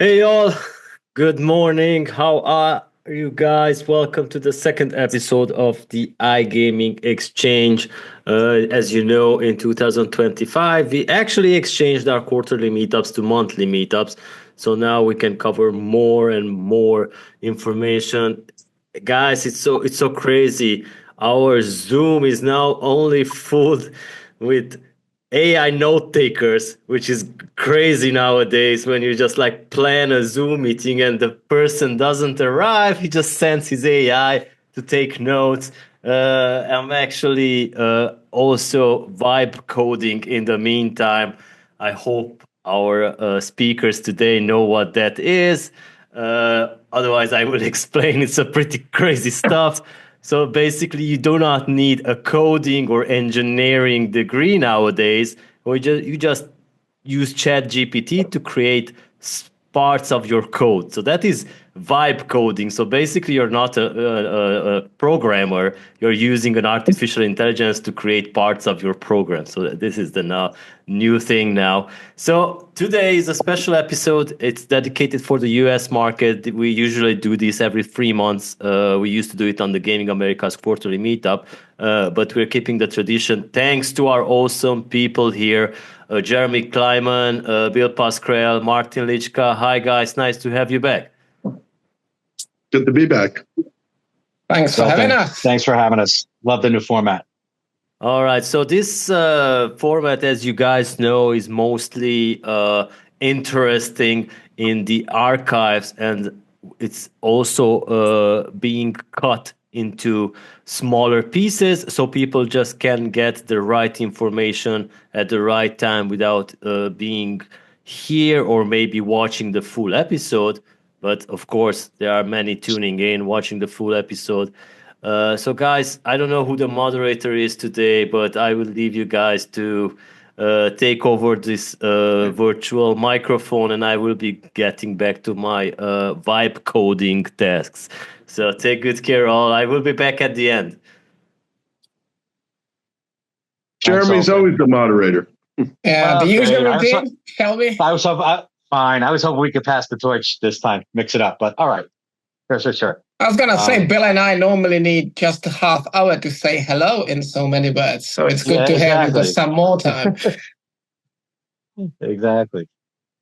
Hey all, good morning. How are you guys? Welcome to the second episode of the iGaming Exchange. As you know, in 2025, we actually exchanged our quarterly meetups to monthly meetups. So now we can cover more and more information. Guys, it's so crazy. Our Zoom is now only full with AI note takers, which is crazy nowadays when you just like plan a Zoom meeting and the person doesn't arrive, he just sends his AI to take notes. I'm actually also vibe coding in the meantime. I hope our speakers today know what that is. Otherwise, I will explain. It's a pretty crazy stuff. So basically, you do not need a coding or engineering degree nowadays. You just use ChatGPT to create parts of your code. So that is vibe coding. So basically, you're not a programmer. You're using an artificial intelligence to create parts of your program. So this is the new thing now. So today is a special episode. It's dedicated for the US market. We usually do this every 3 months. We used to do it on the Gaming America's quarterly meetup, but we're keeping the tradition thanks to our awesome people here. Jeremy Kleiman, Bill Pascrell, Martin Lycka. Hi guys, nice to have you back. Good to be back. Thanks for having us. Thanks for having us. Love the new format. All right, so this format, as you guys know, is mostly interesting in the archives, and it's also being cut into smaller pieces so people just can get the right information at the right time without being here or maybe watching the full episode. But of course, there are many tuning in, watching the full episode. So guys, I don't know who the moderator is today, but I will leave you guys to take over this virtual microphone, and I will be getting back to my vibe coding tasks. So take good care, all. I will be back at the end. Jeremy's always the moderator. Yeah, the usual routine, shall we? Fine. I was hoping we could pass the torch this time, mix it up, but all right. Sure. I was going to say, Bill and I normally need just a half hour to say hello in so many words. So it's good to have you for some more time. Exactly.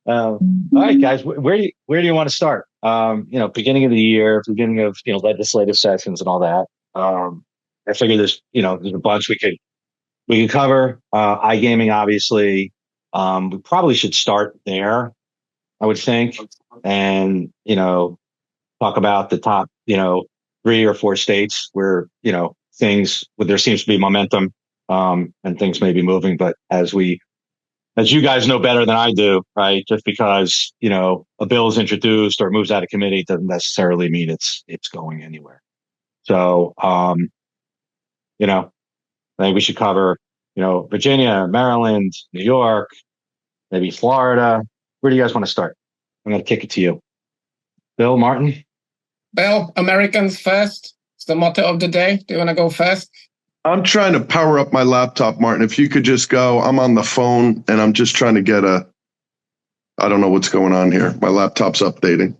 All right, guys, where do you want to start? Beginning of the year, beginning of legislative sessions and all that. I figure there's a bunch we could cover. iGaming, obviously. We probably should start there, I would think, and talk about the top 3 or 4 states where there seems to be momentum and things may be moving, but as you guys know better than I do, right? Just because, a bill is introduced or moves out of committee doesn't necessarily mean it's going anywhere. So, I think we should cover, Virginia, Maryland, New York, maybe Florida. Where do you guys want to start? I'm going to kick it to you. Bill, Martin? Bill, Americans first. It's the motto of the day. Do you want to go first? I'm trying to power up my laptop, Martin. If you could just go, I'm on the phone and I'm just trying to get I don't know what's going on here. My laptop's updating.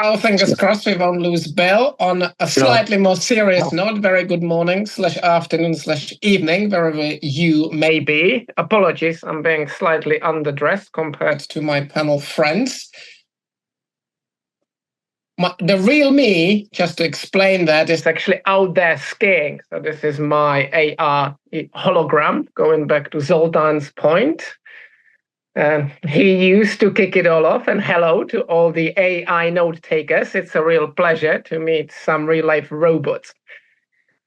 Oh, fingers crossed we won't lose Bill. On a slightly more serious note, very good morning / afternoon / evening, wherever you may be. Apologies, I'm being slightly underdressed compared to my panel friends. The real me, just to explain that, is actually out there skiing. So this is my AR hologram, going back to Zoltan's point. He used to kick it all off, and hello to all the AI note takers. It's a real pleasure to meet some real-life robots.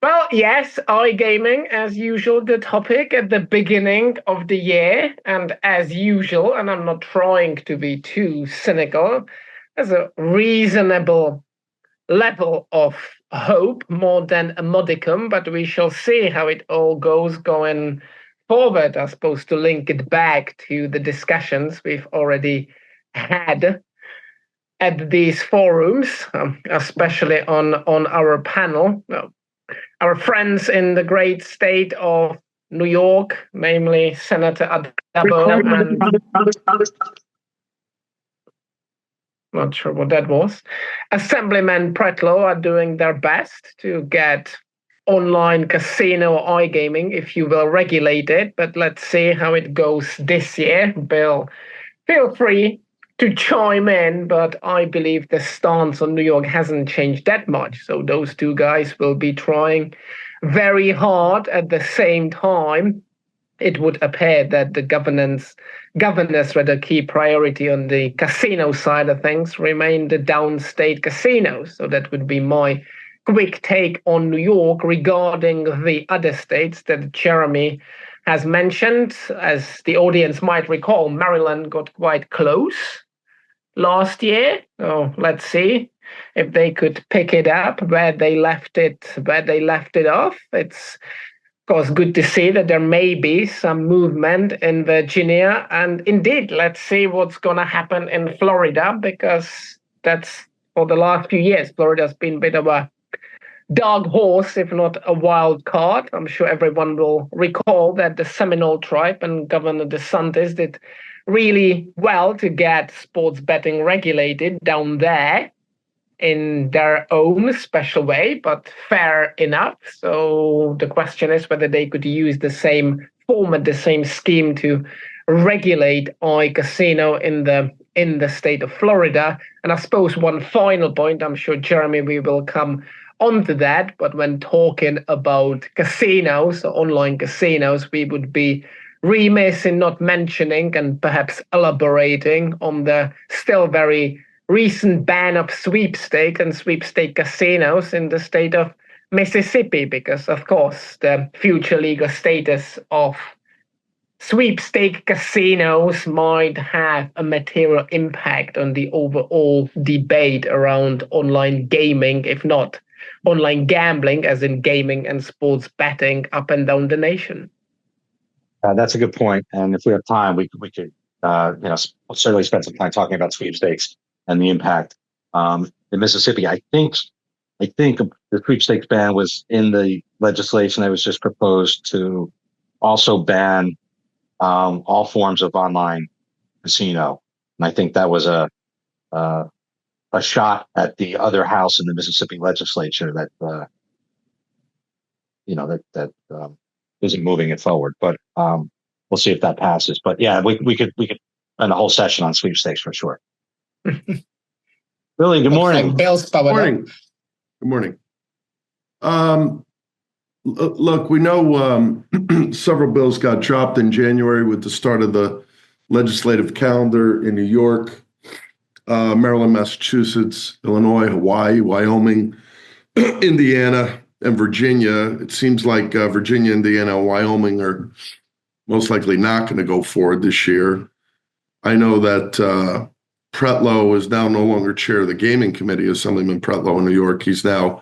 Well, yes, iGaming, as usual, the topic at the beginning of the year. And as usual, and I'm not trying to be too cynical, there's a reasonable level of hope, more than a modicum, but we shall see how it all goes going forward. I suppose to link it back to the discussions we've already had at these forums, especially on our panel. Our friends in the great state of New York, namely Senator Adabo and not sure what that was. Assemblyman Pretlow are doing their best to get online casino iGaming, if you will, regulated. But let's see how it goes this year. Bill, feel free to chime in, but I believe the stance on New York hasn't changed that much. So those two guys will be trying very hard at the same time. It would appear that the governor's rather key priority on the casino side of things remain the downstate casinos. So that would be my quick take on New York. Regarding the other states that Jeremy has mentioned, as the audience might recall, Maryland got quite close last year. So let's see if they could pick it up where they left it off. It's of course good to see that there may be some movement in Virginia, and indeed, let's see what's going to happen in Florida, because that's, for the last few years, Florida's been a bit of a dark horse, if not a wild card. I'm sure everyone will recall that the Seminole tribe and Governor DeSantis did really well to get sports betting regulated down there in their own special way, but fair enough. So the question is whether they could use the same format, the same scheme to regulate iCasino in the state of Florida. And I suppose one final point, I'm sure, Jeremy, we will come onto that, but when talking about casinos, online casinos, we would be remiss in not mentioning and perhaps elaborating on the still very recent ban of sweepstakes and sweepstake casinos in the state of Mississippi, because, of course, the future legal status of sweepstake casinos might have a material impact on the overall debate around online gaming, if not online gambling, as in gaming and sports betting up and down the nation. That's a good point. And if we have time, we could certainly spend some time talking about sweepstakes and the impact in Mississippi. I think the sweepstakes ban was in the legislation that was just proposed to also ban all forms of online casino, and I think that was a shot at the other house in the Mississippi legislature that isn't moving it forward. But we'll see if that passes. But yeah, we could spend a whole session on sweepstakes for sure. Billy, good morning. Like Bill's Good morning. Good morning. Look, we know several bills got dropped in January with the start of the legislative calendar in New York, Maryland, Massachusetts, Illinois, Hawaii, Wyoming, Indiana, and Virginia. It seems like Virginia, Indiana, and Wyoming are most likely not going to go forward this year. I know that Pretlow is now no longer chair of the gaming committee, Assemblyman Pretlow in New York. He's now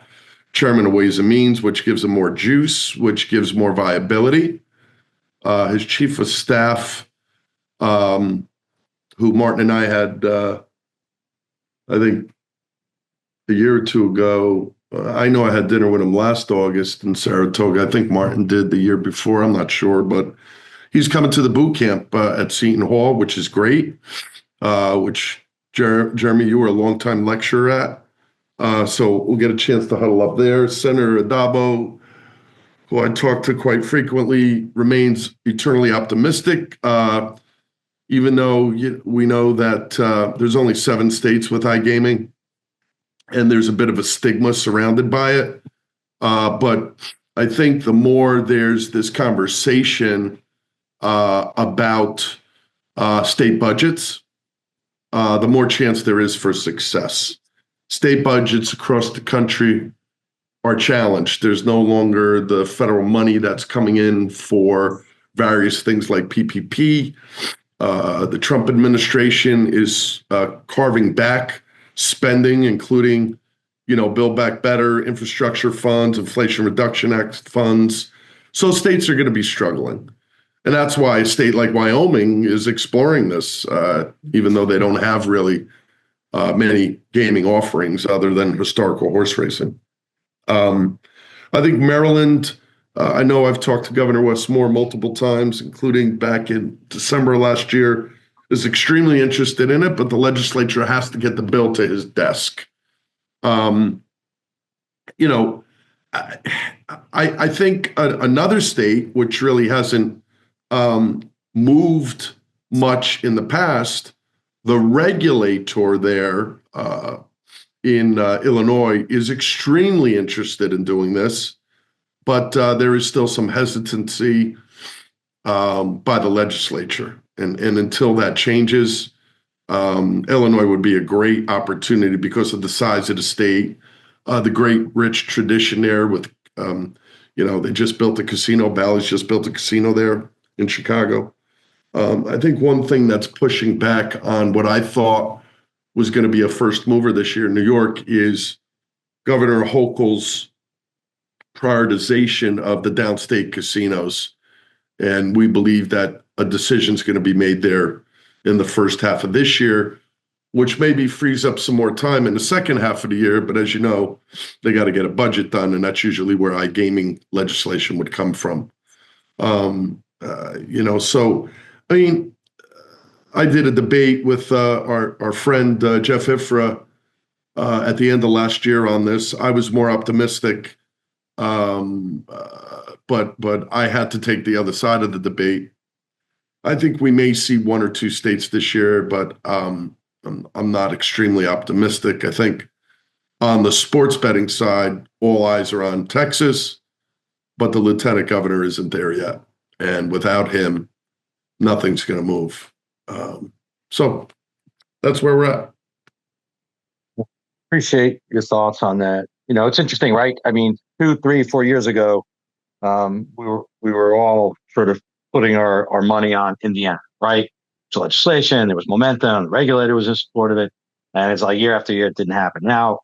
chairman of Ways and Means, which gives him more juice, which gives more viability. His chief of staff, who Martin and I had, I think, a year or two ago. I know I had dinner with him last August in Saratoga. I think Martin did the year before. I'm not sure, but he's coming to the boot camp at Seton Hall, which is great, which Jeremy, you were a longtime lecturer at. So we'll get a chance to huddle up there. Senator Adabo, who I talk to quite frequently, remains eternally optimistic, even though we know that there's only 7 states with iGaming, and there's a bit of a stigma surrounded by it. But I think the more there's this conversation about state budgets, the more chance there is for success. State budgets across the country are challenged. There's no longer the federal money that's coming in for various things like PPP. The Trump administration is carving back spending, including, Build Back Better, infrastructure funds, Inflation Reduction Act funds. So states are going to be struggling. And that's why a state like Wyoming is exploring this, even though they don't have really many gaming offerings other than historical horse racing. I think Maryland, I know I've talked to Governor Wes Moore multiple times, including back in December last year is extremely interested in it, but the legislature has to get the bill to his desk. You know, I think another state which really hasn't moved much in the past, the regulator there in Illinois is extremely interested in doing this, but there is still some hesitancy by the legislature. And until that changes, Illinois would be a great opportunity because of the size of the state, the great rich tradition there with, they just built a casino. Bally's just built a casino there in Chicago. I think one thing that's pushing back on what I thought was going to be a first mover this year in New York is Governor Hochul's prioritization of the downstate casinos. And we believe that a decision is going to be made there in the first half of this year, which maybe frees up some more time in the second half of the year. But as you know, they got to get a budget done, and that's usually where iGaming legislation would come from. So, I mean, I did a debate with our friend Jeff Hipther at the end of last year on this. I was more optimistic, but I had to take the other side of the debate. I think we may see one or two states this year, but I'm not extremely optimistic. I think on the sports betting side, all eyes are on Texas, but the lieutenant governor isn't there yet. And without him, nothing's going to move. So that's where we're at. Appreciate your thoughts on that. It's interesting, right? I mean, 2, 3, 4 years ago, we were all sort of putting our money on Indiana, right? So legislation, there was momentum, the regulator was in support of it, and it's like year after year, it didn't happen. Now,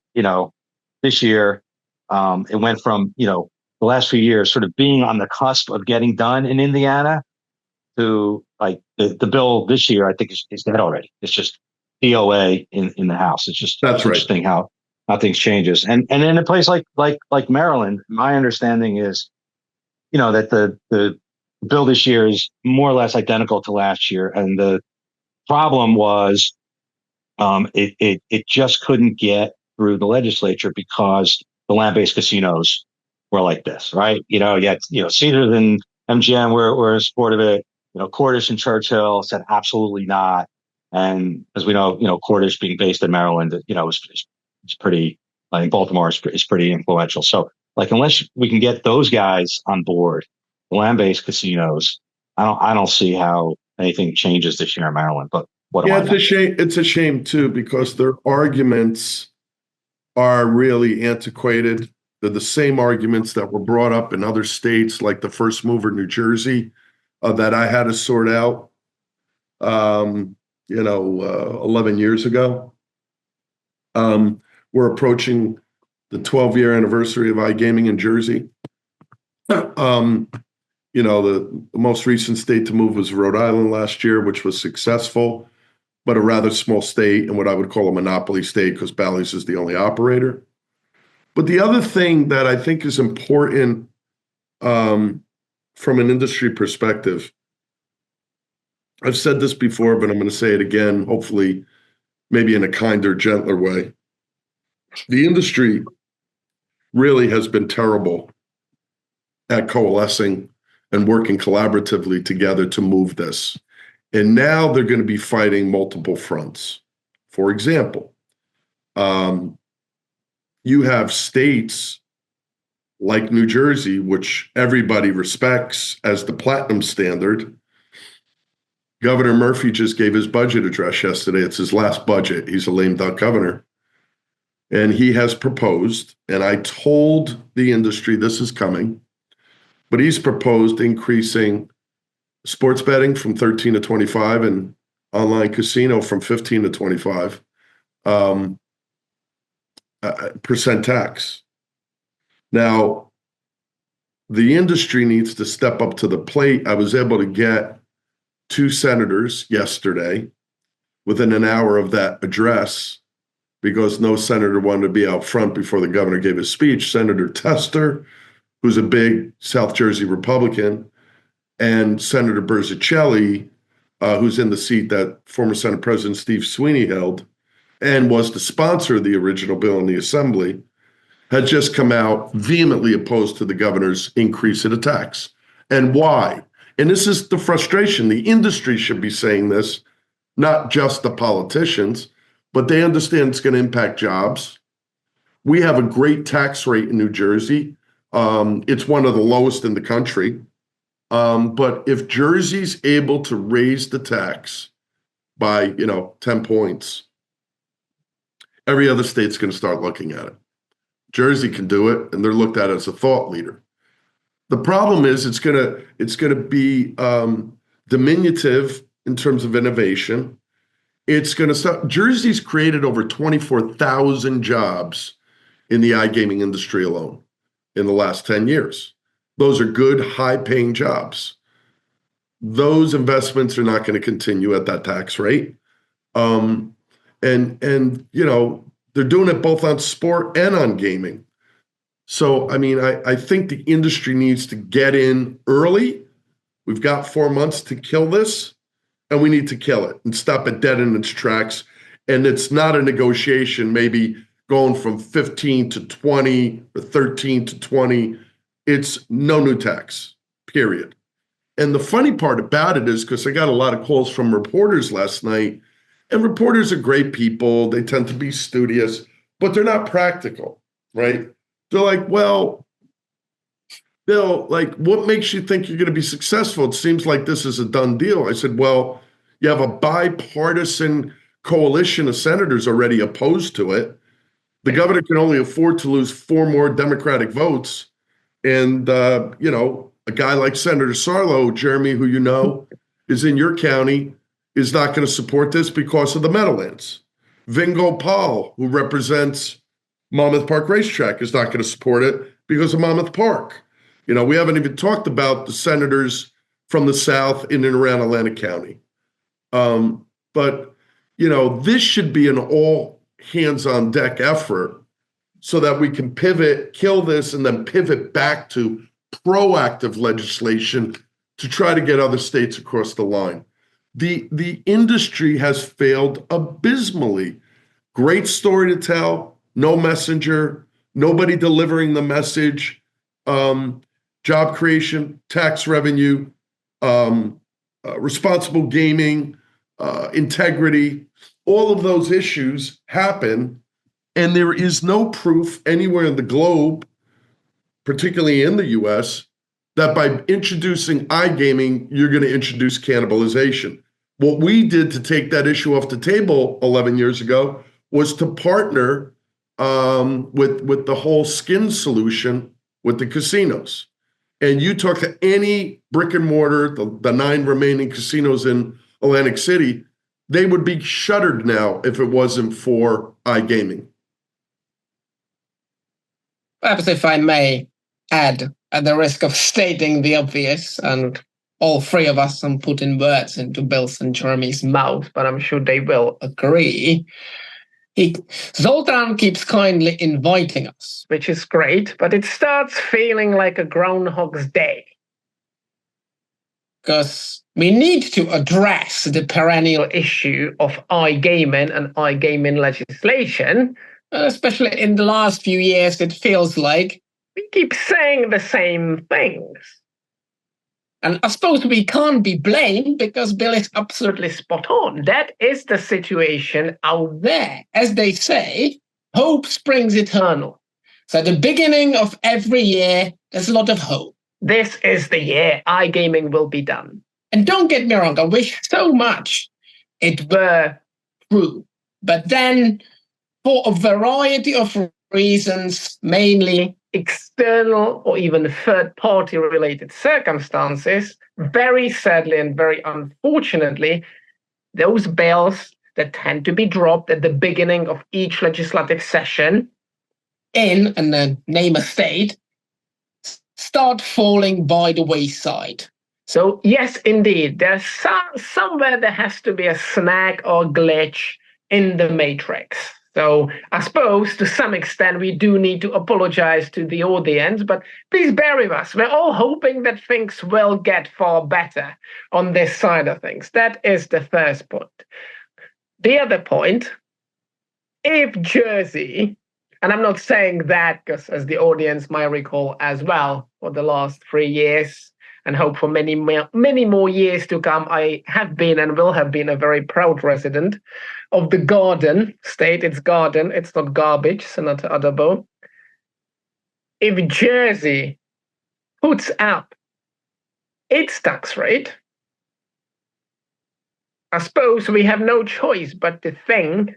this year, it went from the last few years sort of being on the cusp of getting done in Indiana to like the bill this year. I think is dead already. It's just DOA in the House. It's just That's interesting how things changes. And in a place like Maryland, my understanding is, that the bill this year is more or less identical to last year. And the problem was it just couldn't get through the legislature because the land-based casinos were like this, right? Cedars and MGM were in support of it. Cordish and Churchill said absolutely not. And as we know, Cordish being based in Maryland, is pretty, I think Baltimore is pretty influential. So like, unless we can get those guys on board, the land-based casinos, I don't see how anything changes this year in Maryland. But it's a shame. It's a shame too, because their arguments are really antiquated. They're the same arguments that were brought up in other states, like the first mover, New Jersey, that I had to sort out, 11 years ago. We're approaching the 12-year anniversary of iGaming in Jersey. The most recent state to move was Rhode Island last year, which was successful, but a rather small state and what I would call a monopoly state because Bally's is the only operator. But the other thing that I think is important from an industry perspective, I've said this before, but I'm going to say it again, hopefully maybe in a kinder, gentler way. The industry really has been terrible at coalescing and working collaboratively together to move this. And now they're going to be fighting multiple fronts. For example, you have states like New Jersey, which everybody respects as the platinum standard. Governor Murphy just gave his budget address yesterday. It's his last budget. He's a lame duck governor. And he has proposed, and I told the industry this is coming, but he's proposed increasing sports betting from 13 to 25 and online casino from 15 to 25 percent tax. Now, the industry needs to step up to the plate. I was able to get 2 senators yesterday within an hour of that address because no senator wanted to be out front before the governor gave his speech. Senator Tester, who's a big South Jersey Republican, and Senator Berzicelli, who's in the seat that former Senate President Steve Sweeney held and was the sponsor of the original bill in the Assembly, had just come out vehemently opposed to the governor's increase in the tax. And why? And this is the frustration. The industry should be saying this, not just the politicians, but they understand it's going to impact jobs. We have a great tax rate in New Jersey. It's one of the lowest in the country. But if Jersey's able to raise the tax by, 10 points, every other state's going to start looking at it. Jersey can do it, and they're looked at as a thought leader. The problem is it's gonna be diminutive in terms of innovation. It's going to stop. Jersey's created over 24,000 jobs in the iGaming industry alone in the last 10 years. Those are good, high-paying jobs. Those investments are not going to continue at that tax rate. And they're doing it both on sport and on gaming. So, I think the industry needs to get in early. We've got 4 months to kill this, and we need to kill it and stop it dead in its tracks. And it's not a negotiation, maybe going from 15 to 20 or 13 to 20. It's no new tax, period. And the funny part about it is, because I got a lot of calls from reporters last night, and reporters are great people. They tend to be studious, but they're not practical, right? They're like, well, Bill, what makes you think you're going to be successful? It seems like this is a done deal. I said, well, you have a bipartisan coalition of senators already opposed to it. The governor can only afford to lose 4 more Democratic votes. And, a guy like Senator Sarlo, Jeremy, who is in your county, is not going to support this because of the Meadowlands. Vin Gopal, who represents Monmouth Park Racetrack, is not going to support it because of Monmouth Park. We haven't even talked about the senators from the South in and around Atlantic County. But this should be an all hands on deck effort so that we can pivot, kill this, and then pivot back to proactive legislation to try to get other states across the line. The industry has failed abysmally. Great story to tell, no messenger, nobody delivering the message, job creation, tax revenue, responsible gaming, integrity, all of those issues happen, and there is no proof anywhere in the globe, particularly in the US, that by introducing iGaming, you're going to introduce cannibalization. What we did to take that issue off the table 11 years ago was to partner with the whole skin solution with the casinos. And you talk to any brick and mortar, the 9 remaining casinos in Atlantic City, they would be shuttered now if it wasn't for iGaming. Perhaps if I may add, at the risk of stating the obvious, and all 3 of us are putting words into Bill's and Jeremy's mouth, but I'm sure they will agree. Zoltan keeps kindly inviting us, which is great, but it starts feeling like a Groundhog's Day. Because we need to address the perennial issue of iGaming and iGaming legislation. Especially in the last few years, it feels like we keep saying the same things. And I suppose we can't be blamed because Bill is absolutely spot on. That is the situation out there. As they say, hope springs eternal. So at the beginning of every year, there's a lot of hope. This is the year iGaming will be done. And don't get me wrong, I wish so much it were true. But then, for a variety of reasons, mainly external or even third-party related circumstances, very sadly and very unfortunately, those bills that tend to be dropped at the beginning of each legislative session and then name a state, start falling by the wayside. So yes, indeed, there's somewhere there has to be a snag or glitch in the matrix. So I suppose to some extent we do need to apologize to the audience, but please bear with us. We're all hoping that things will get far better on this side of things. That is the first point. The other point, if Jersey, and I'm not saying that because as the audience might recall as well, for the last 3 years, and hope for many more years to come, I have been and will have been a very proud resident of the Garden State. It's Garden, it's not garbage, so not Adabo. If Jersey puts up its tax rate, I suppose we have no choice but to think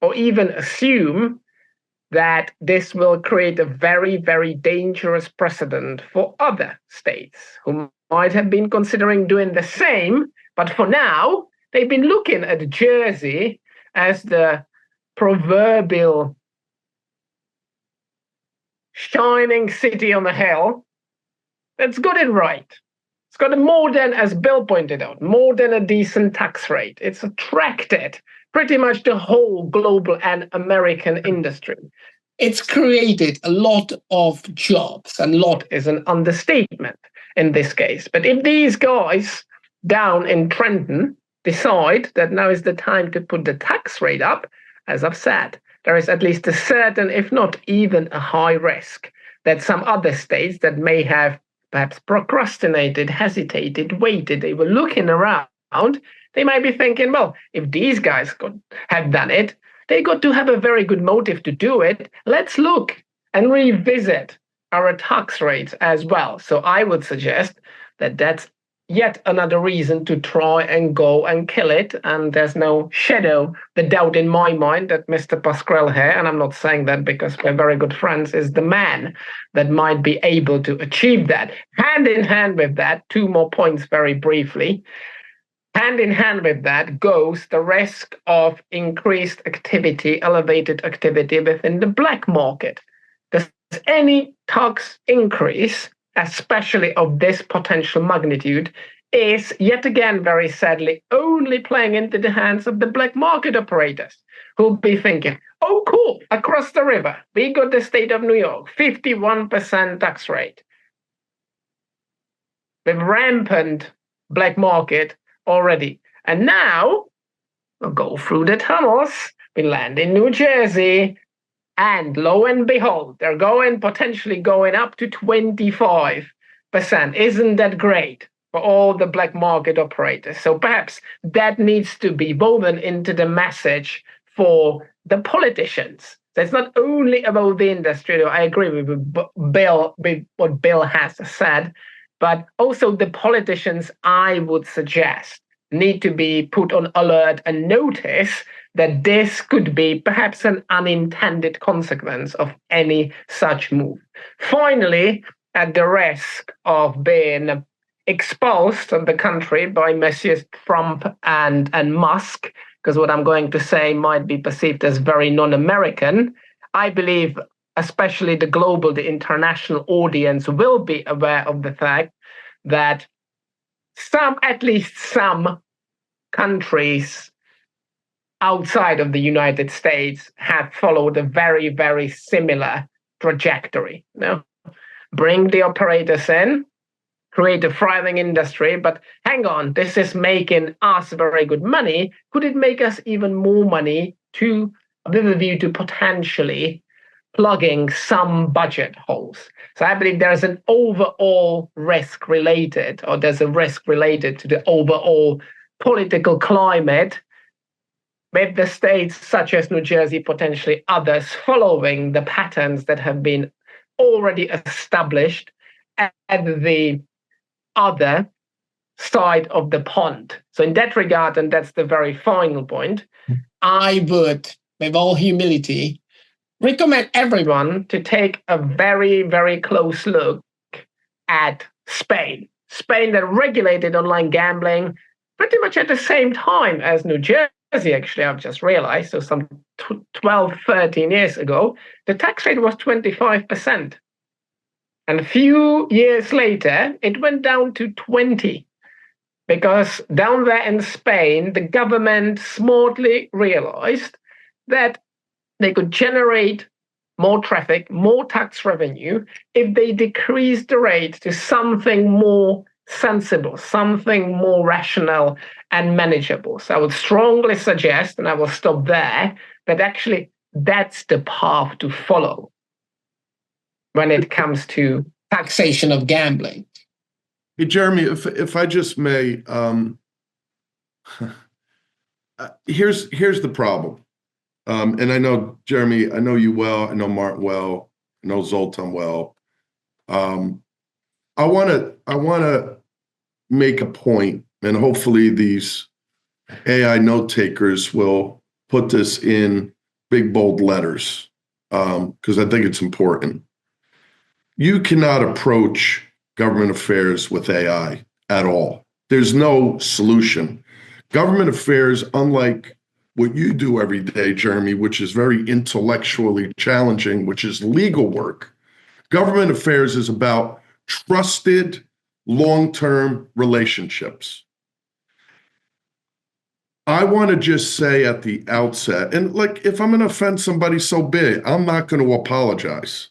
or even assume that this will create a very, very dangerous precedent for other states who might have been considering doing the same, but for now, they've been looking at Jersey as the proverbial shining city on the hill that's got it right. It's got more than, as Bill pointed out, more than a decent tax rate. It's attracted pretty much the whole global and American industry. It's created a lot of jobs, and lot is an understatement in this case. But if these guys down in Trenton decide that now is the time to put the tax rate up, as I've said, there is at least a certain, if not even a high risk, that some other states that may have perhaps procrastinated, hesitated, waited, they were looking around, they might be thinking, well, if these guys have done it, they got to have a very good motive to do it. Let's look and revisit our tax rates as well. So I would suggest that that's yet another reason to try and go and kill it. And there's no shadow, the doubt in my mind that Mr. Pascrell here, and I'm not saying that because we're very good friends, is the man that might be able to achieve that. Hand in hand with that, 2 more points very briefly. Hand in hand with that goes the risk of increased activity, elevated activity within the black market. Because any tax increase, especially of this potential magnitude, is yet again, very sadly, only playing into the hands of the black market operators who'll be thinking, oh, cool, across the river, we got the state of New York, 51% tax rate. With rampant black market already. And now we'll go through the tunnels, we land in New Jersey, and lo and behold, they're potentially going up to 25%. Isn't that great for all the black market operators? So perhaps that needs to be woven into the message for the politicians. So it's not only about the industry, I agree with Bill, with what Bill has said, but also the politicians, I would suggest, need to be put on alert and notice that this could be perhaps an unintended consequence of any such move. Finally, at the risk of being exposed of the country by Messieurs Trump and Musk, because what I'm going to say might be perceived as very non-American, I believe especially the international audience will be aware of the fact that at least some countries outside of the United States have followed a very, very similar trajectory. Bring the operators in, create a thriving industry, but hang on, this is making us very good money. Could it make us even more money with a view to potentially plugging some budget holes? So I believe there's an overall risk related, or there's a risk related to the overall political climate with the states such as New Jersey, potentially others, following the patterns that have been already established at the other side of the pond. So in that regard, and that's the very final point, I would, with all humility, recommend everyone to take a very, very close look at Spain. Spain that regulated online gambling pretty much at the same time as New Jersey, actually, I've just realized. So some 12, 13 years ago, the tax rate was 25%. And a few years later, it went down to 20%. Because down there in Spain, the government smartly realized that they could generate more traffic, more tax revenue, if they decrease the rate to something more sensible, something more rational and manageable. So I would strongly suggest, and I will stop there, that actually that's the path to follow when it comes to taxation of gambling. Hey, Jeremy, if I just may, here's the problem. And I know, Jeremy, I know you well, I know Martin well, I know Zoltan well. I want to make a point, and hopefully these AI note takers will put this in big bold letters, because I think it's important. You cannot approach government affairs with AI at all. There's no solution. Government affairs, unlike what you do every day, Jeremy, which is very intellectually challenging, which is legal work. Government affairs is about trusted long-term relationships. I want to just say at the outset, and like, if I'm going to offend somebody, so be it. I'm not going to apologize.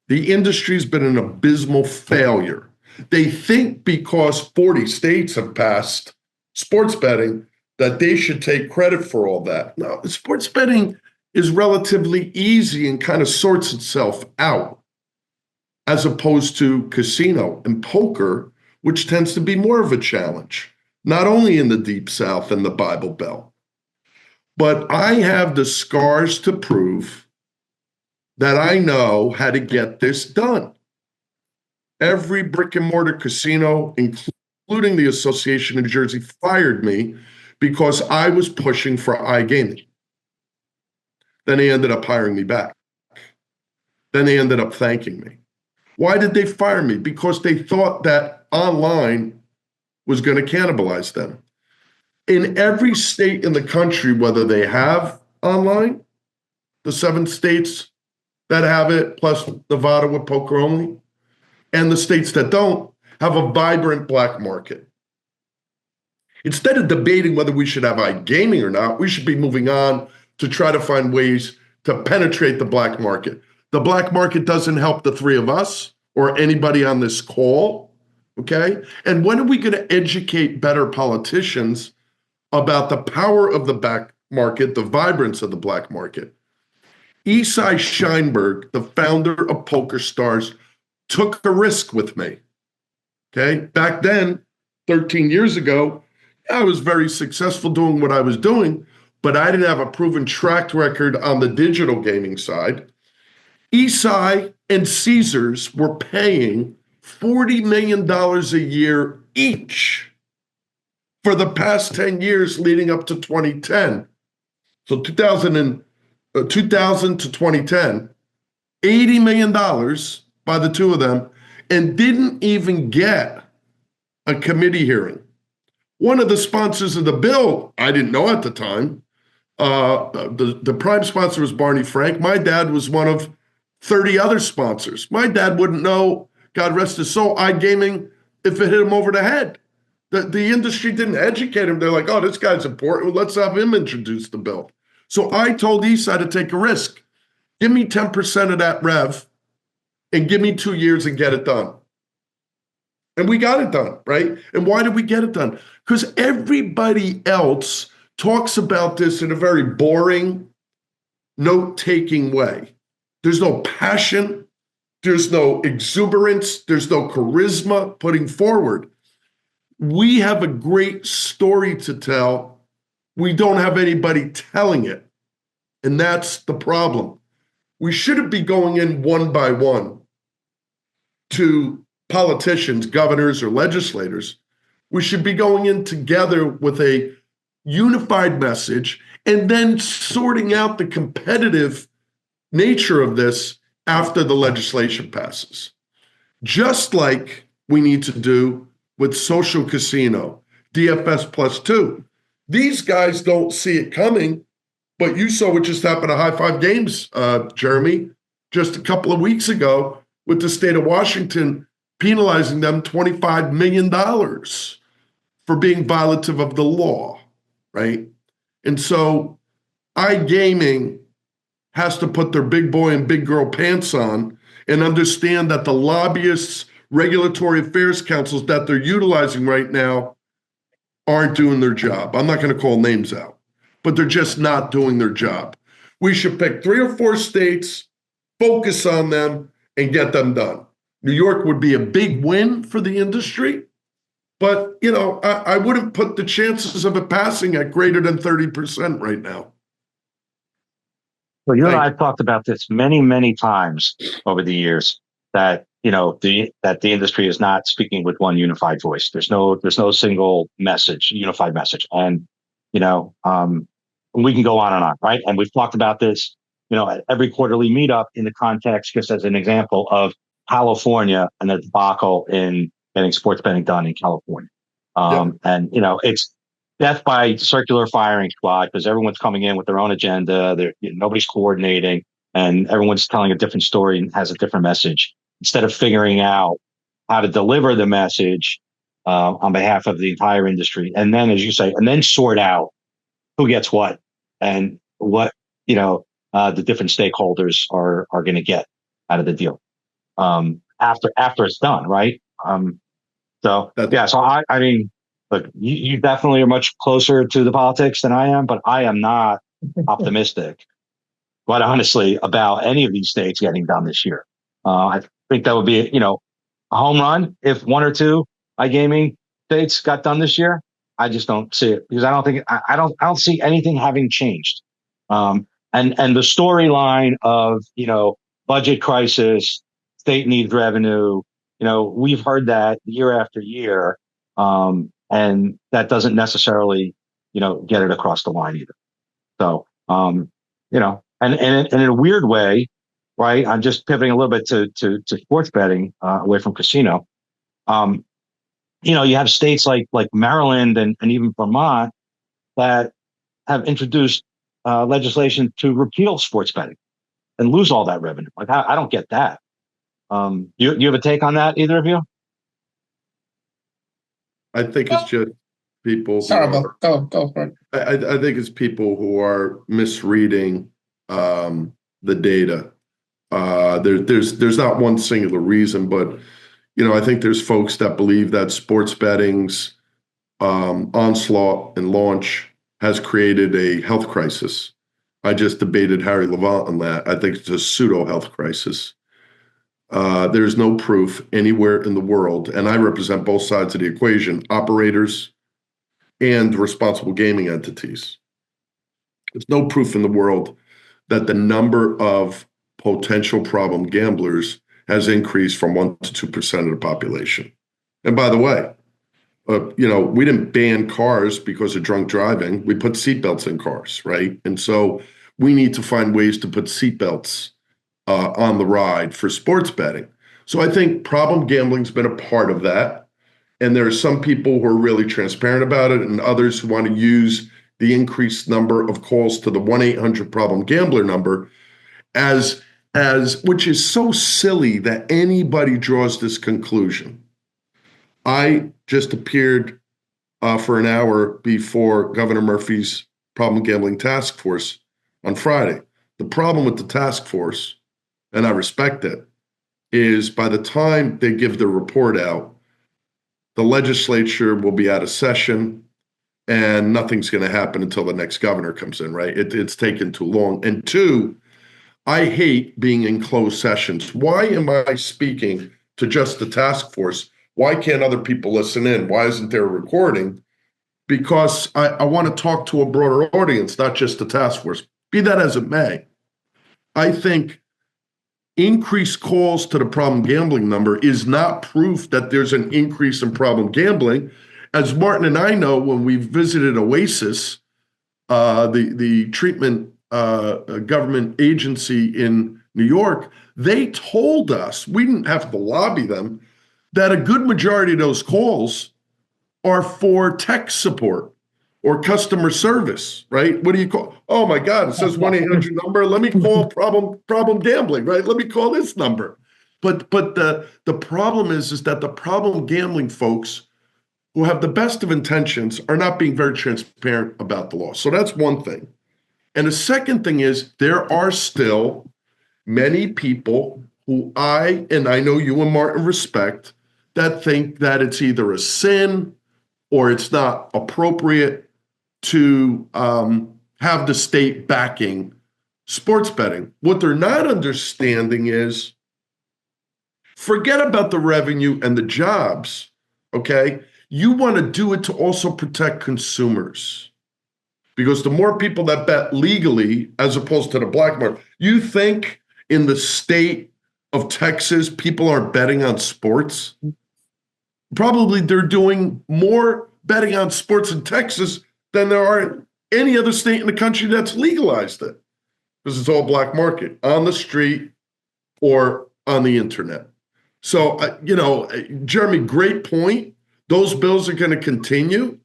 The industry's been an abysmal failure. They think because 40 states have passed sports betting that they should take credit for all that. No, sports betting is relatively easy and kind of sorts itself out, as opposed to casino and poker, which tends to be more of a challenge, not only in the Deep South and the Bible Belt. But I have the scars to prove that I know how to get this done. Every brick and mortar casino, including the Association of New Jersey, fired me because I was pushing for iGaming. Then they ended up hiring me back. Then they ended up thanking me. Why did they fire me? Because they thought that online was going to cannibalize them. In every state in the country, whether they have online, the 7 states that have it, plus Nevada with poker only, and the states that don't, have a vibrant black market. Instead of debating whether we should have iGaming or not, we should be moving on to try to find ways to penetrate the black market. The black market doesn't help the 3 of us or anybody on this call, okay? And when are we going to educate better politicians about the power of the black market, the vibrance of the black market? Esai Scheinberg, the founder of PokerStars, took a risk with me, okay? Back then, 13 years ago, I was very successful doing what I was doing, but I didn't have a proven track record on the digital gaming side. Esai and Caesars were paying $40 million a year each for the past 10 years leading up to 2010. So 2000 to 2010, $80 million by the 2 of them, and didn't even get a committee hearing. One of the sponsors of the bill, I didn't know at the time, the prime sponsor was Barney Frank. My dad was one of 30 other sponsors. My dad wouldn't know, God rest his soul, iGaming if it hit him over the head. The industry didn't educate him. They're like, oh, this guy's important. Let's have him introduce the bill. So I told Esai to take a risk. Give me 10% of that rev and give me 2 years and get it done. And we got it done, right? And why did we get it done? Because everybody else talks about this in a very boring, note-taking way. There's no passion. There's no exuberance. There's no charisma putting forward. We have a great story to tell. We don't have anybody telling it. And that's the problem. We shouldn't be going in one by one to politicians, governors, or legislators. We should be going in together with a unified message and then sorting out the competitive nature of this after the legislation passes. Just like we need to do with social casino, DFS plus 2. These guys don't see it coming, but you saw what just happened at High Five Games, Jeremy, just a couple of weeks ago with the state of Washington penalizing them $25 million for being violative of the law, right? And so iGaming has to put their big boy and big girl pants on and understand that the lobbyists, regulatory affairs councils that they're utilizing right now aren't doing their job. I'm not going to call names out, but they're just not doing their job. We should pick 3 or 4 states, focus on them, and get them done. New York would be a big win for the industry, but I wouldn't put the chances of it passing at greater than 30% right now. Well, you and I have talked about this many, many times over the years that that the industry is not speaking with one unified voice. There's no single message, unified message, and we can go on and on, right? And we've talked about this, at every quarterly meetup in the context, just as an example of California and the debacle in getting sports betting done in California. And it's death by circular firing squad because everyone's coming in with their own agenda. Nobody's coordinating, and everyone's telling a different story and has a different message instead of figuring out how to deliver the message on behalf of the entire industry. And then, as you say, and then sort out who gets what and what the different stakeholders are going to get out of the deal after it's done, right? So I mean, look, you definitely are much closer to the politics than I am, but I am not optimistic, quite honestly, about any of these states getting done this year. I think that would be, a home run if 1 or 2 iGaming states got done this year. I just don't see it because I don't see anything having changed. And the storyline of budget crisis, state needs revenue, we've heard that year after year. And that doesn't necessarily, get it across the line either. So, and in a weird way, right? I'm just pivoting a little bit to sports betting away from casino. You have states like Maryland and even Vermont that have introduced legislation to repeal sports betting and lose all that revenue. Like I don't get that. You have a take on that, either of you? I think it's just people. Sorry, go for it. I think it's people who are misreading the data. There's not one singular reason, but I think there's folks that believe that sports betting's onslaught and launch has created a health crisis. I just debated Harry Levant on that. I think it's a pseudo health crisis. There's no proof anywhere in the world, and I represent both sides of the equation, operators and responsible gaming entities. There's no proof in the world that the number of potential problem gamblers has increased from 1% to 2% of the population. And by the way, we didn't ban cars because of drunk driving. We put seatbelts in cars, right? And so we need to find ways to put seatbelts on the ride for sports betting. So I think problem gambling's been a part of that. And there are some people who are really transparent about it and others who want to use the increased number of calls to the 1-800-problem-gambler number as which is so silly that anybody draws this conclusion. I just appeared for an hour before Governor Murphy's problem gambling task force on Friday. The problem with the task force, and I respect it, is by the time they give their report out, the legislature will be out of session and nothing's going to happen until the next governor comes in, right? It's taken too long. And 2, I hate being in closed sessions. Why am I speaking to just the task force? Why can't other people listen in? Why isn't there a recording? Because I want to talk to a broader audience, not just the task force. Be that as it may, I think increased calls to the problem gambling number is not proof that there's an increase in problem gambling. As Martin and I know, when we visited Oasis, the treatment government agency in New York, they told us, we didn't have to lobby them, that a good majority of those calls are for tech support or customer service, right? What do you call? Oh my God, it says 1-800 number. Let me call problem gambling, right? Let me call this number. But the problem is that the problem gambling folks who have the best of intentions are not being very transparent about the law. So that's one thing. And the second thing is there are still many people who I know you and Martin respect, that think that it's either a sin or it's not appropriate to have the state backing sports betting. What they're not understanding is, forget about the revenue and the jobs, okay? You want to do it to also protect consumers. Because the more people that bet legally as opposed to the black market, you think in the state of Texas, people aren't betting on sports? Probably they're doing more betting on sports in Texas than there are in any other state in the country that's legalized it. Because it's all black market on the street or on the internet. So, Jeremy, great point. Those bills are going to continue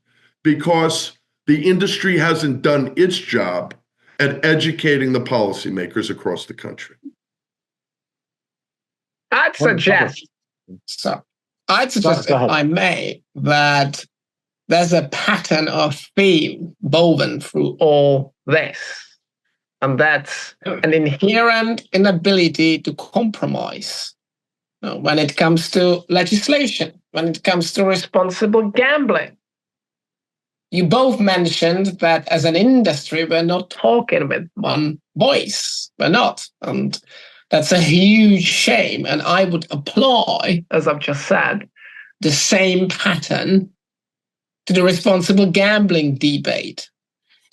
because the industry hasn't done its job at educating the policymakers across the country. I'd suggest, if I may, that there's a pattern of theme woven through all this. And that's an inherent inability to compromise when it comes to legislation, when it comes to responsible gambling. You both mentioned that as an industry, we're not talking with one voice. We're not. And that's a huge shame. And I would apply, as I've just said, the same pattern to the responsible gambling debate.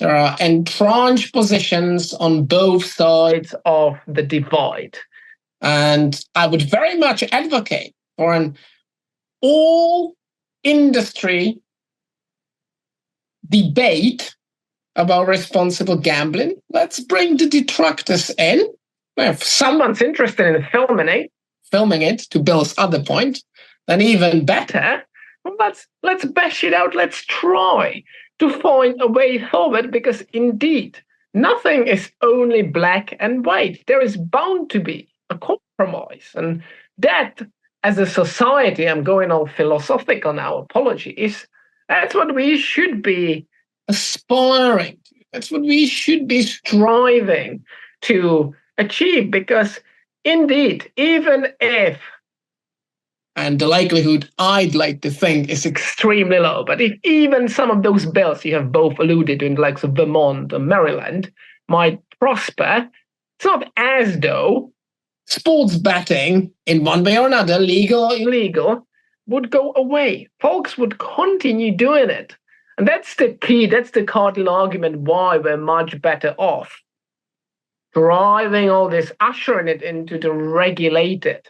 There are entrenched positions on both sides of the divide. And I would very much advocate for an all-industry debate about responsible gambling. Let's bring the detractors in. If someone's interested in filming it, to Bill's other point, then even better. Well, let's bash it out. Let's try to find a way forward, because indeed, nothing is only black and white. There is bound to be a compromise. And that, as a society, I'm going all philosophical now, apologies, that's what we should be aspiring to. That's what we should be striving to achieve, because indeed, even if, and the likelihood I'd like to think is extremely low, but if even some of those bills you have both alluded to in the likes of Vermont and Maryland might prosper, it's not as though sports betting in one way or another, legal or illegal, would go away. Folks would continue doing it. And that's the key, that's the cardinal argument why we're much better off driving all this, ushering it into the regulated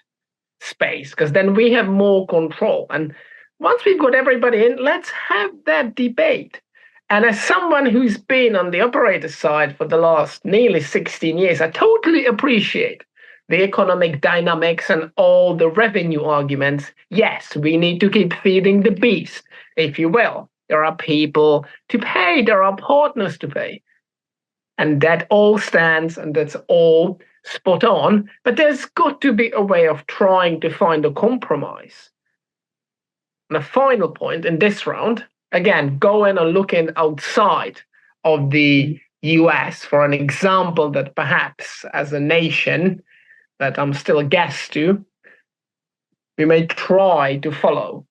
space, because then we have more control. And once we've got everybody in, let's have that debate. And as someone who's been on the operator side for the last nearly 16 years, I totally appreciate the economic dynamics and all the revenue arguments. Yes, we need to keep feeding the beast, if you will. There are people to pay, there are partners to pay. And that all stands, and that's all spot on. But there's got to be a way of trying to find a compromise. And a final point in this round, again, going and looking outside of the US for an example that perhaps as a nation that I'm still a guest to, we may try to follow.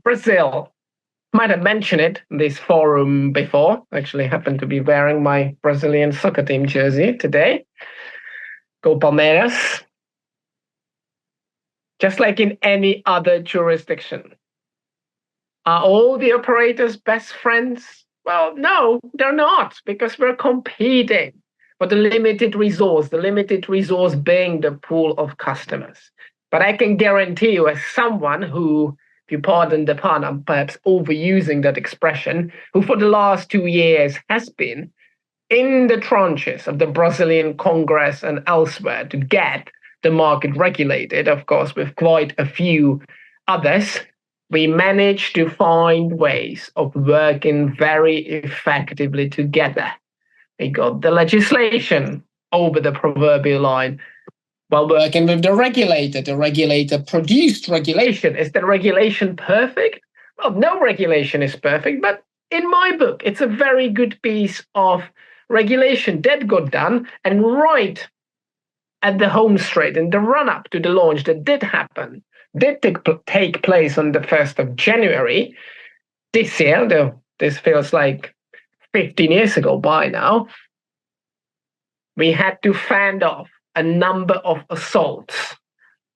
Brazil. Might have mentioned it in this forum before. Actually happened to be wearing my Brazilian soccer team jersey today. Go Palmeiras. Just like in any other jurisdiction. Are all the operators best friends? Well, no, they're not, because we're competing for the limited resource being the pool of customers. But I can guarantee you, as someone who, if you pardon the pun, I'm perhaps overusing that expression, who for the last 2 years has been in the trenches of the Brazilian Congress and elsewhere to get the market regulated, of course, with quite a few others, we managed to find ways of working very effectively together. We got the legislation over the proverbial line while working with the regulator. The regulator produced regulation. Is the regulation perfect? Well, no regulation is perfect, but in my book, it's a very good piece of regulation that got done, and right at the home straight, in the run-up to the launch that did happen, did take place on the 1st of January this year, though this feels like 15 years ago by now, we had to fend off a number of assaults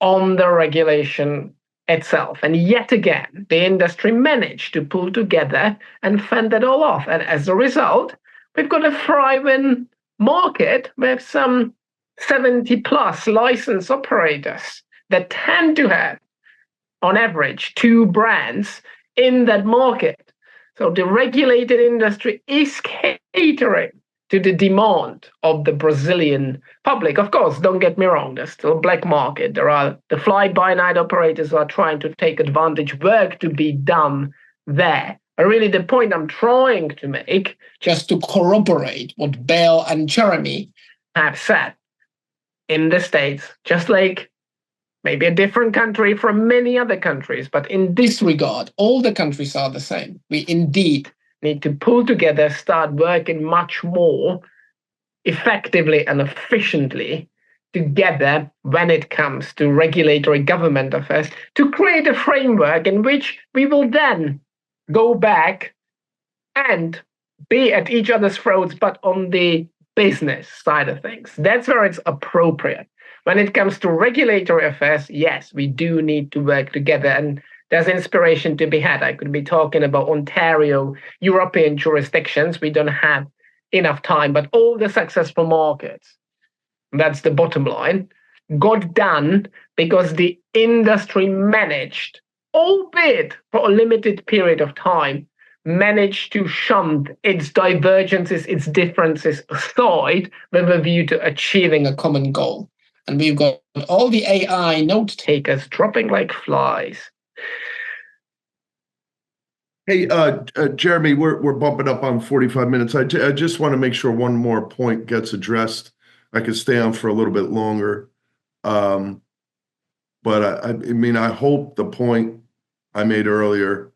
on the regulation itself. And yet again, the industry managed to pull together and fend it all off. And as a result, we've got a thriving market with some 70 plus licensed operators that tend to have, on average, 2 brands in that market. So the regulated industry is catering to the demand of the Brazilian public. Of course, don't get me wrong, there's still a black market. There are the fly-by-night operators who are trying to take advantage, work to be done there. And really the point I'm trying to make, just to corroborate what Bill and Jeremy have said, in the States, just like maybe a different country from many other countries, but in this regard, all the countries are the same. We indeed need to pull together, start working much more effectively and efficiently together when it comes to regulatory government affairs to create a framework in which we will then go back and be at each other's throats, but on the business side of things. That's where it's appropriate. When it comes to regulatory affairs, yes, we do need to work together, and there's inspiration to be had. I could be talking about Ontario, European jurisdictions. We don't have enough time, but all the successful markets, that's the bottom line, got done because the industry managed, albeit for a limited period of time, managed to shunt its divergences, its differences aside with a view to achieving a common goal. And we've got all the AI note takers dropping like flies. Hey, Jeremy, we're bumping up on 45 minutes. I just want to make sure one more point gets addressed. I could stay on for a little bit longer. But I mean, I hope the point I made earlier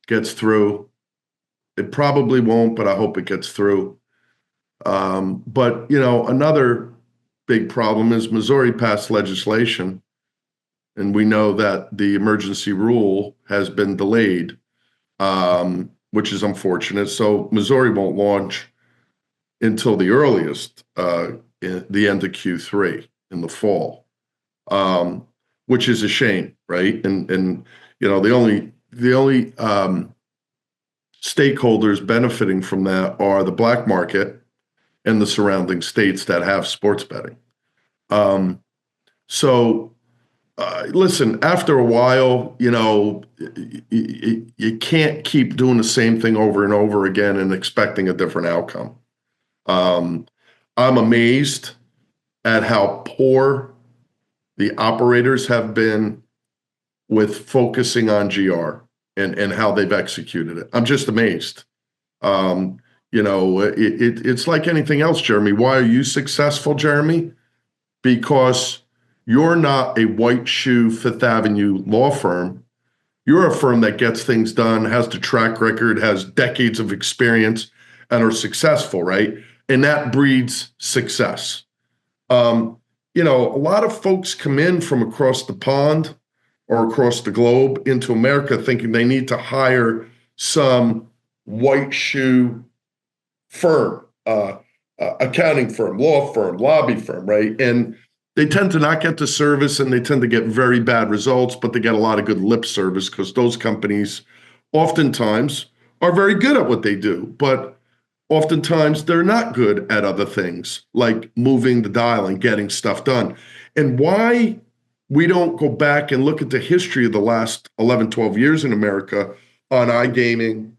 gets through. It probably won't, but I hope it gets through. But, you know, another big problem is Missouri passed legislation, and we know that the emergency rule has been delayed, which is unfortunate. So Missouri won't launch until the earliest, in the end of Q3 in the fall, which is a shame, right? And you know, the only stakeholders benefiting from that are the black market and the surrounding states that have sports betting. Listen, after a while, you know, you can't keep doing the same thing over and over again and expecting a different outcome. I'm amazed at how poor the operators have been with focusing on GR and how they've executed it. I'm just amazed. You know, it's like anything else, Jeremy. Why are you successful, Jeremy? Because you're not a white shoe Fifth Avenue law firm. You're a firm that gets things done, has the track record, has decades of experience, and are successful, right? And that breeds success. You know, a lot of folks come in from across the pond or across the globe into America thinking they need to hire some white shoe firm, accounting firm, law firm, lobby firm, right? And they tend to not get the service, and they tend to get very bad results, but they get a lot of good lip service because those companies oftentimes are very good at what they do, but oftentimes they're not good at other things like moving the dial and getting stuff done. And why we don't go back and look at the history of the last 11, 12 years in America on iGaming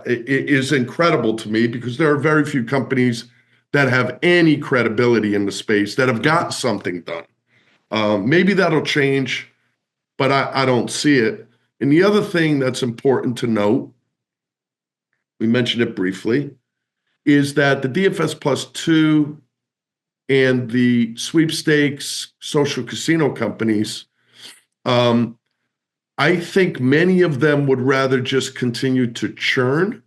is incredible to me, because there are very few companies that have any credibility in the space that have got something done. Maybe that'll change, but I don't see it. And the other thing that's important to note, we mentioned it briefly, is that the DFS Plus 2 and the sweepstakes social casino companies, I think many of them would rather just continue to churn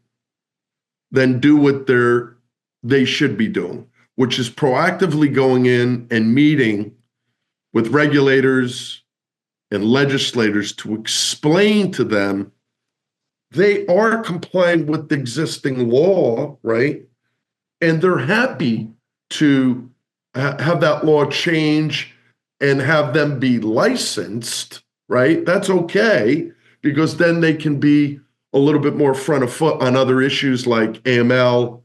than do what they're they should be doing, which is proactively going in and meeting with regulators and legislators to explain to them they are complying with the existing law, right? And they're happy to have that law change and have them be licensed, right? That's okay, because then they can be a little bit more front of foot on other issues like AML,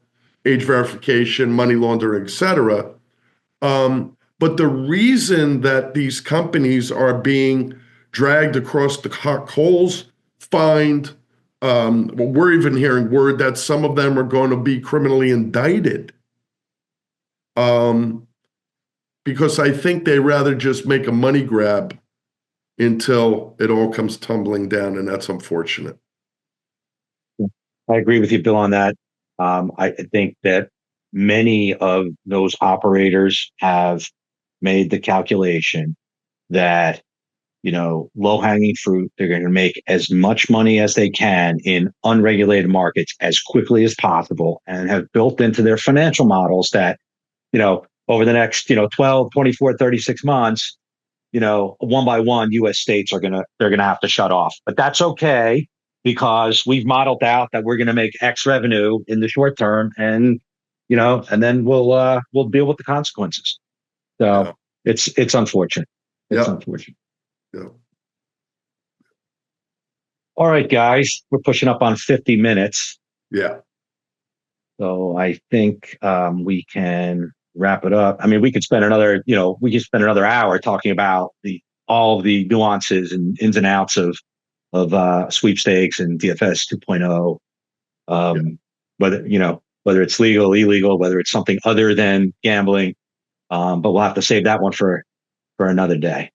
age verification, money laundering, et cetera. But the reason that these companies are being dragged across the coals, fined, well, we're even hearing word that some of them are going to be criminally indicted. Because I think they rather just make a money grab until it all comes tumbling down, and that's unfortunate. I agree with you, Bill, on that. I think that many of those operators have made the calculation that, low hanging fruit, they're going to make as much money as they can in unregulated markets as quickly as possible, and have built into their financial models that, over the next, 12, 24, 36 months, one by one, US states they're going to have to shut off. But that's okay, because we've modeled out that we're going to make X revenue in the short term, and and then we'll deal with the consequences. So it's unfortunate. It's unfortunate. Yeah. All right, guys, we're pushing up on 50 minutes. Yeah. So I think we can wrap it up. I mean, we could spend another hour talking about all of the nuances and ins and outs of sweepstakes and DFS 2.0. Whether it's legal, illegal, whether it's something other than gambling. But we'll have to save that one for another day.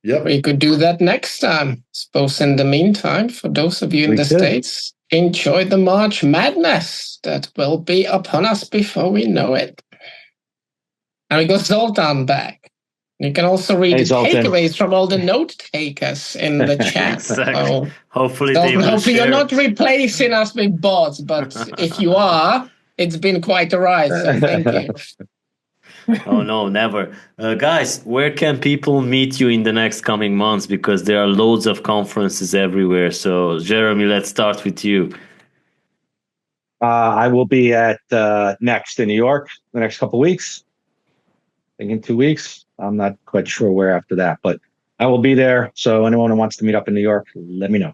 Yep. We could do that next time. Suppose in the meantime, for those of you in the States, enjoy the March Madness that will be upon us before we know it. And we got Zoltan back. You can also read the takeaways from all the note takers in the chat. Exactly. So, hopefully you're not replacing us with bots, but if you are, it's been quite a ride. So thank you. Oh no, never. Guys, where can people meet you in the next coming months? Because there are loads of conferences everywhere. So Jeremy, let's start with you. I will be at Next in New York the next couple of weeks. I think in 2 weeks. I'm not quite sure where after that, but I will be there. So anyone who wants to meet up in New York, let me know.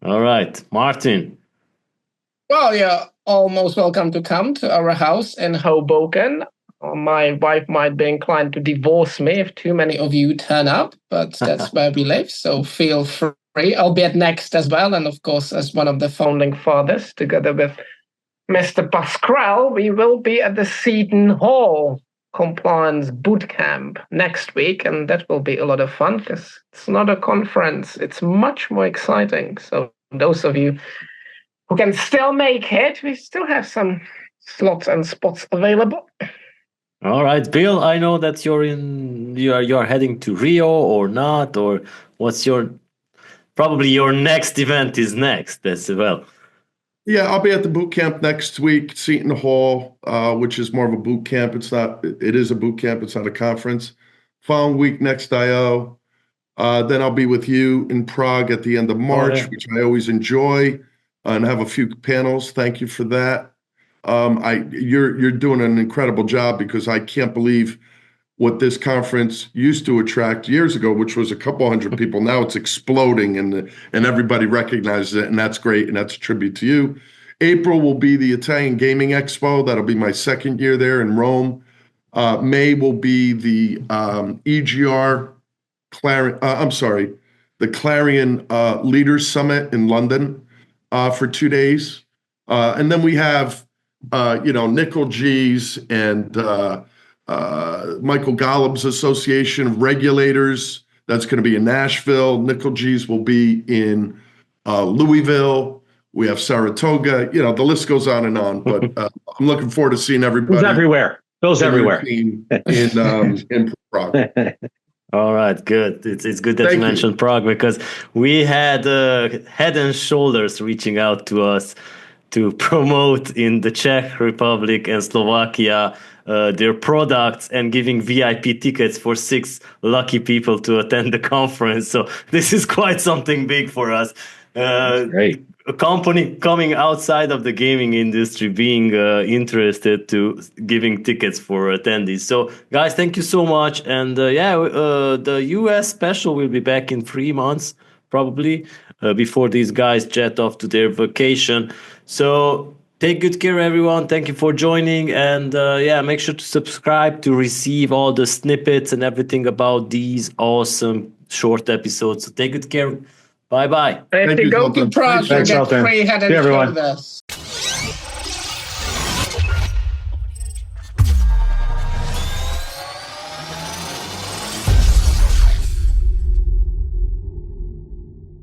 All right, Martin. Well, you're almost welcome to come to our house in Hoboken. My wife might be inclined to divorce me if too many of you turn up, but that's where we live, so feel free. I'll be at Next as well, and of course, as one of the founding fathers, together with Mr. Pascrell, we will be at the Seton Hall Compliance Bootcamp next week, and that will be a lot of fun, because it's not a conference, it's much more exciting. So those of you who can still make it, we still have some slots and spots available. All right, Bill, I know that you're heading to Rio or not, or what's probably your next event is next as well. Yeah, I'll be at the boot camp next week, Seton Hall, which is more of a boot camp. It is a boot camp. It's not a conference. Following week, Next IO. Then I'll be with you in Prague at the end of March, which I always enjoy, and have a few panels. Thank you for that. You're doing an incredible job, because I can't believe what this conference used to attract years ago, which was a couple hundred people. Now it's exploding, and everybody recognizes it, and that's great, and that's a tribute to you. April will be the Italian Gaming Expo. That'll be my second year there in Rome. May will be the EGR the Clarion Leaders Summit in London for 2 days. And then we have Nickel G's and Michael Golub's Association of Regulators. That's going to be in Nashville. Nickel G's will be in Louisville. We have Saratoga. The list goes on and on. But I'm looking forward to seeing everybody. Bill's everywhere. Bill's everywhere. In Prague. All right, good. It's good that you mentioned Prague, because we had Head and Shoulders reaching out to us to promote in the Czech Republic and Slovakia their products and giving VIP tickets for 6 lucky people to attend the conference. So this is quite something big for us. Great. A company coming outside of the gaming industry being interested to giving tickets for attendees. So guys, thank you so much. And the US special will be back in 3 months probably before these guys jet off to their vacation. So take good care, everyone. Thank you for joining. And make sure to subscribe to receive all the snippets and everything about these awesome short episodes. So take good care. Bye-bye. And if Thank you you, go to Zoltan. Prague, you Thanks, get Zoltan. free head and See you, everyone. shoulders.